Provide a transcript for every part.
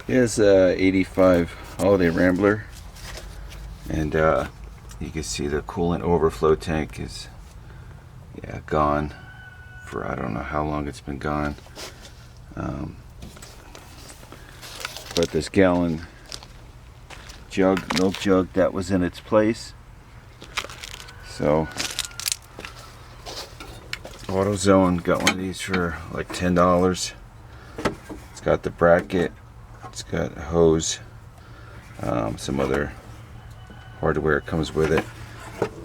Here's a 85 Holiday Rambler, and you can see the coolant overflow tank is gone for I don't know how long it's been gone. But this gallon milk jug, that was in its place. So AutoZone got one of these for like $10. It's got the bracket, it's got a hose, some other hardware comes with it.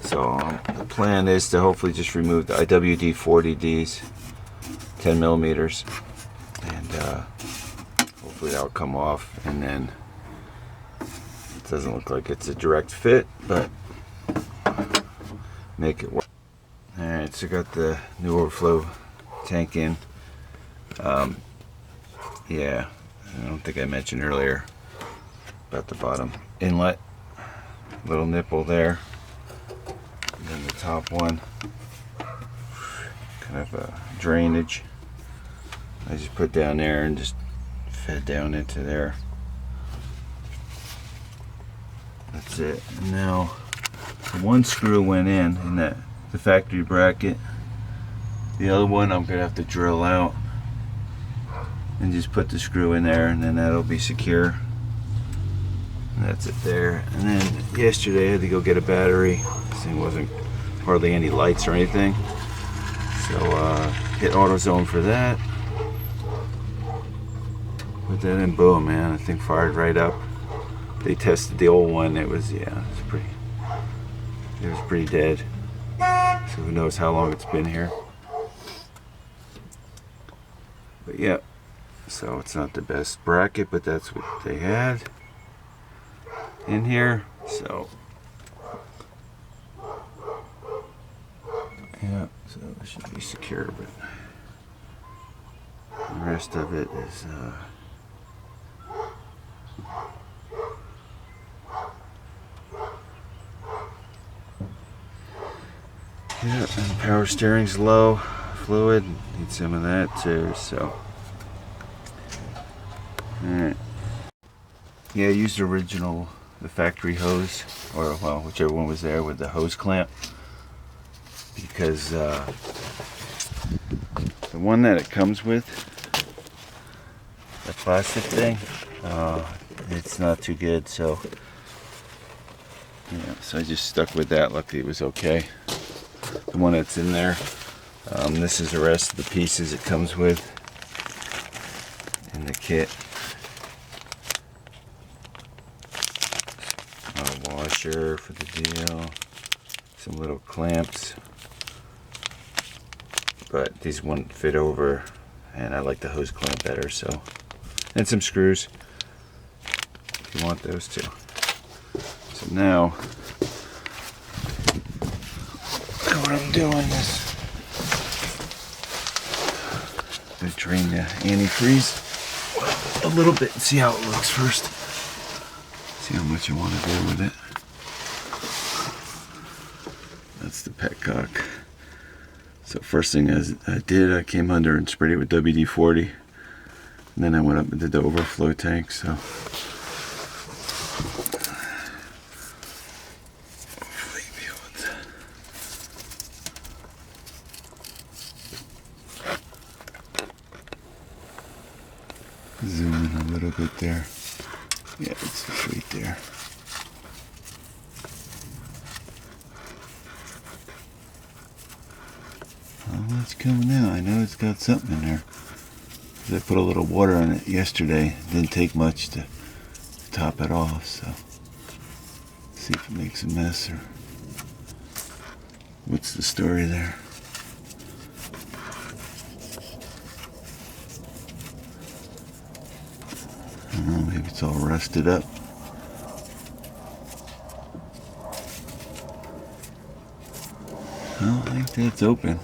So the plan is to hopefully just remove the IWD 40Ds, 10 millimeters, and hopefully that'll come off. And then it doesn't look like it's a direct fit, but make it work. Alright, so got the new overflow tank in. Yeah, I don't think I mentioned earlier about the bottom inlet, little nipple there, and then the top one, kind of a drainage. I just put down there and just fed down into there. That's it. And now one screw went in that the factory bracket. The other one I'm gonna have to drill out and just put the screw in there, and then that'll be secure. And that's it there. And then yesterday I had to go get a battery. This thing wasn't hardly any lights or anything. So hit AutoZone for that. Put that in, boom, man. The thing fired right up. They tested the old one. It was pretty dead. So who knows how long it's been here. But yeah, so it's not the best bracket, but that's what they had in here. So yeah, so it should be secure, but the rest of it is yeah, and the power steering's low, fluid, need some of that too. So alright, yeah, I used the factory hose, or well, whichever one was there with the hose clamp, because the one that it comes with, the plastic thing, it's not too good. So yeah, so I just stuck with that. Luckily it was okay. The one that's in there, this is the rest of the pieces it comes with in the kit. A washer for the deal, some little clamps, but these wouldn't fit over, and I like the hose clamp better. So, and some screws if you want those too. So now what I'm doing is I'm gonna drain the antifreeze a little bit and see how it looks first. See how much I want to do with it. That's the petcock. So first thing I came under and sprayed it with WD-40, and then I went up and did the overflow tank. So zoom in a little bit there. Yeah, it's right there. Oh, it's coming out. I know it's got something in there. I put a little water on it yesterday. It didn't take much to top it off, so see if it makes a mess or what's the story there. I don't know, maybe it's all rusted up. I don't think that's open.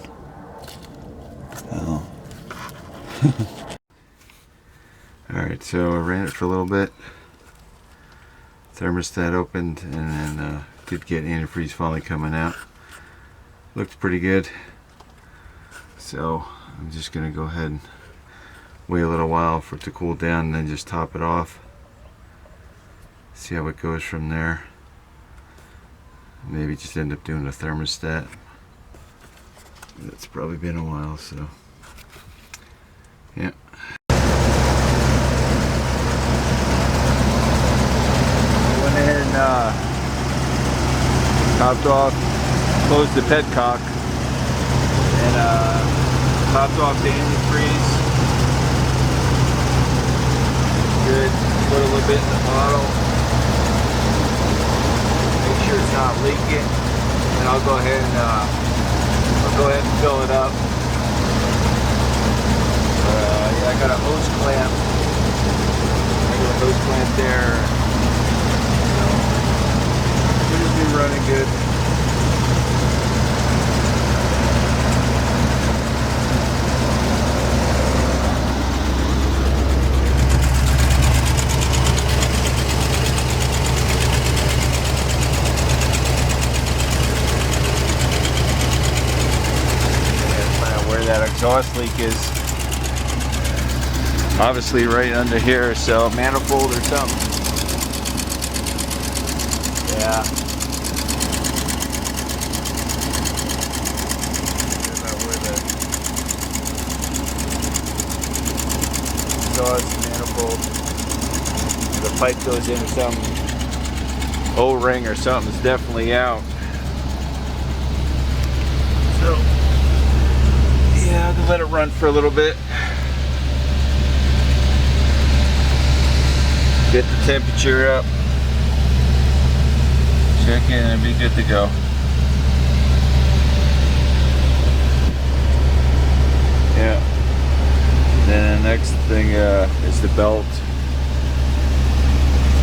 Oh. Alright, so I ran it for a little bit. Thermostat opened, and then did get antifreeze finally coming out. Looked pretty good. So I'm just going to go ahead and wait a little while for it to cool down and then just top it off. See how it goes from there. Maybe just end up doing a thermostat. It's probably been a while, so yeah. Went ahead and topped off, closed the petcock, and topped off the antifreeze. Good. Put a little bit in the bottle. Make sure it's not leaking, and I'll go ahead and fill it up. Yeah, I got a hose clamp. Regular hose clamp there. So, should be running good. That exhaust leak is obviously right under here, so manifold or something. Yeah. About where the exhaust manifold, the pipe goes into some O-ring or something is definitely out. So yeah, I'll let it run for a little bit. Get the temperature up. Check in and be good to go. Yeah. Then the next thing is the belt.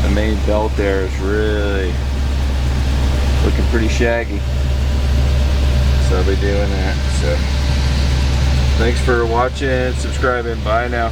The main belt there is really looking pretty shaggy. So I'll be doing that. So thanks for watching and subscribing. Bye now.